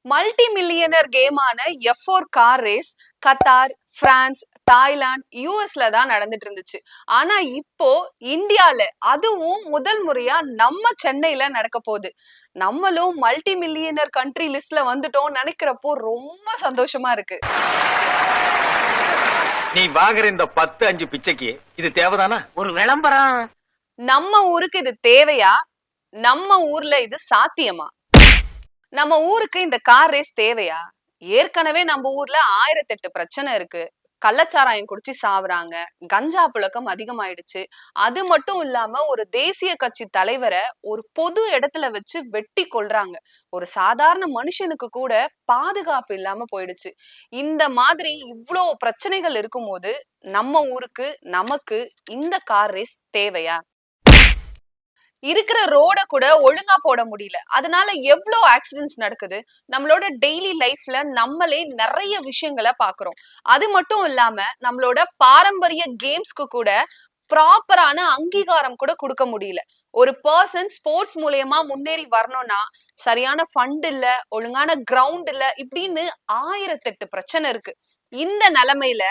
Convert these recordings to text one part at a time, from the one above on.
Multi millionaire கேமான F4 car race Qatar, France, Thailand, யூஎஸ்ல தான் நடந்துட்டு இருந்துச்சு. ஆனா இப்போ இந்தியால அதுவும் முதல் முறையா நம்ம சென்னையில நடக்க போகுது. நம்மளும் மல்டி மில்லியனர் கண்ட்ரி லிஸ்ட்ல வந்துட்டோம் நினைக்கிறப்போ ரொம்ப சந்தோஷமா இருக்கு. நீ வாங்குற இந்த 10-5 பிச்சைக்கு இது தேவைதானா? ஒரு விளம்பரம். நம்ம ஊருக்கு இது தேவையா? நம்ம ஊர்ல இது சாத்தியமா? நம்ம ஊருக்கு இந்த கார் ரேஸ் தேவையா? ஏற்கனவே நம்ம ஊர்ல 1008 பிரச்சனை இருக்கு. கள்ளச்சாராயம் குடிச்சு சாவுறாங்க, கஞ்சா புழக்கம் அதிகமாயிடுச்சு. அது மட்டும் இல்லாம ஒரு தேசிய கட்சி தலைவரை ஒரு பொது இடத்துல வச்சு வெட்டி கொல்றாங்க. ஒரு சாதாரண மனுஷனுக்கு கூட பாதுகாப்பு இல்லாம போயிடுச்சு. இந்த மாதிரி இவ்ளோ பிரச்சனைகள் இருக்கும்போது நம்ம ஊருக்கு நமக்கு இந்த கார் ரேஸ் தேவையா? இருக்கிற ரோட கூட ஒழுங்கா போட முடியல. அதனால எவ்வளோ ஆக்சிடென்ட்ஸ் நடக்குது. நம்மளோட டெய்லி லைஃப்ல நம்மளே நிறைய விஷயங்களை பாக்குறோம். அது மட்டும் இல்லாம நம்மளோட பாரம்பரிய கேம்ஸ்க்கு கூட ப்ராப்பரான அங்கீகாரம் கூட கொடுக்க முடியல. ஒரு பர்சன் ஸ்போர்ட்ஸ் மூலியமா முன்னேறி வரணும்னா சரியான ஃபண்ட் இல்ல, ஒழுங்கான கிரவுண்ட் இல்ல, இப்படின்னு 1008 பிரச்சனை இருக்கு. இந்த நிலைமையில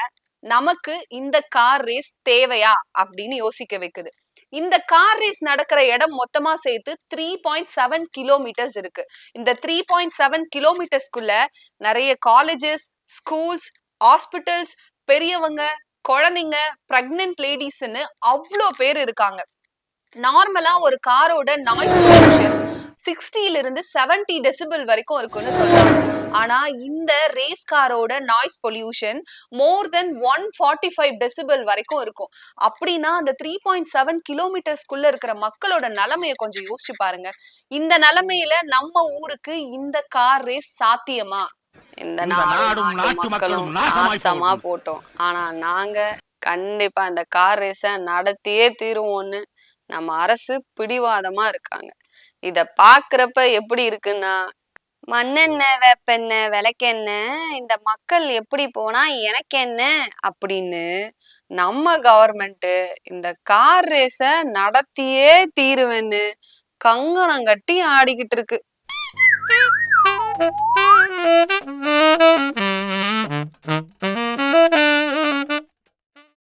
நமக்கு இந்த கார் ரேஸ் தேவையா அப்படின்னு யோசிக்க வைக்குது. இந்த கார் ரேஸ் நடக்கிற இடம் மொத்தமா சேர்த்து 3.7 கிலோமீட்டர்ஸ் இருக்கு. இந்த 3.7 கிலோமீட்டர்ஸ்குள்ள நிறைய காலேஜஸ், ஸ்கூல்ஸ், ஹாஸ்பிட்டல்ஸ், பெரியவங்க, குழந்தைங்க, பிரெக்னன்ட் லேடிஸ்ன்னு அவ்வளோ பேர் இருக்காங்க. நார்மலா ஒரு காரோட நாய்ஸ் பொல்யூஷன் 60ல இருந்து 70 டெசிபிள் வரைக்கும் இருக்குன்னு சொல்றாங்க. ஆனா இந்த ரேஸ் காரோட நாய்ஸ் பொல்யூஷன் மோர் தென் 145 டெசிபிள் வரைக்கும் இருக்கும். அப்படின்னா அந்த 3.7 கிலோமீட்டர்ஸ்குள்ள இருக்கிற மக்களோட நிலைமையை கொஞ்சம் யோசிச்சு பாருங்க. இந்த நிலைமையில நம்ம ஊருக்கு இந்த கார் ரேஸ் சாத்தியமா? இந்த நாடும் நாட்டு மக்களும் நாசமா போட்டோம். ஆனா நாங்க கண்டிப்பா இந்த கார் ரேஸ நடத்தியே தீருவோம்னு நம்ம அரசு பிடிவாதமா இருக்காங்க. இத பாக்குறப்ப எப்படி இருக்குன்னா, மண்ணெண்ணெய், வேப்பெண்ணெய், விளக்கெண்ணெய், இந்த மக்கள் எப்படி போனா எனக்கு என்ன அப்படின்னு நம்ம கவர்மெண்ட் இந்த கார் ரேஸ நடத்தியே தீருவேன்னு கங்கணம் கட்டி ஆடிக்கிட்டு இருக்கு.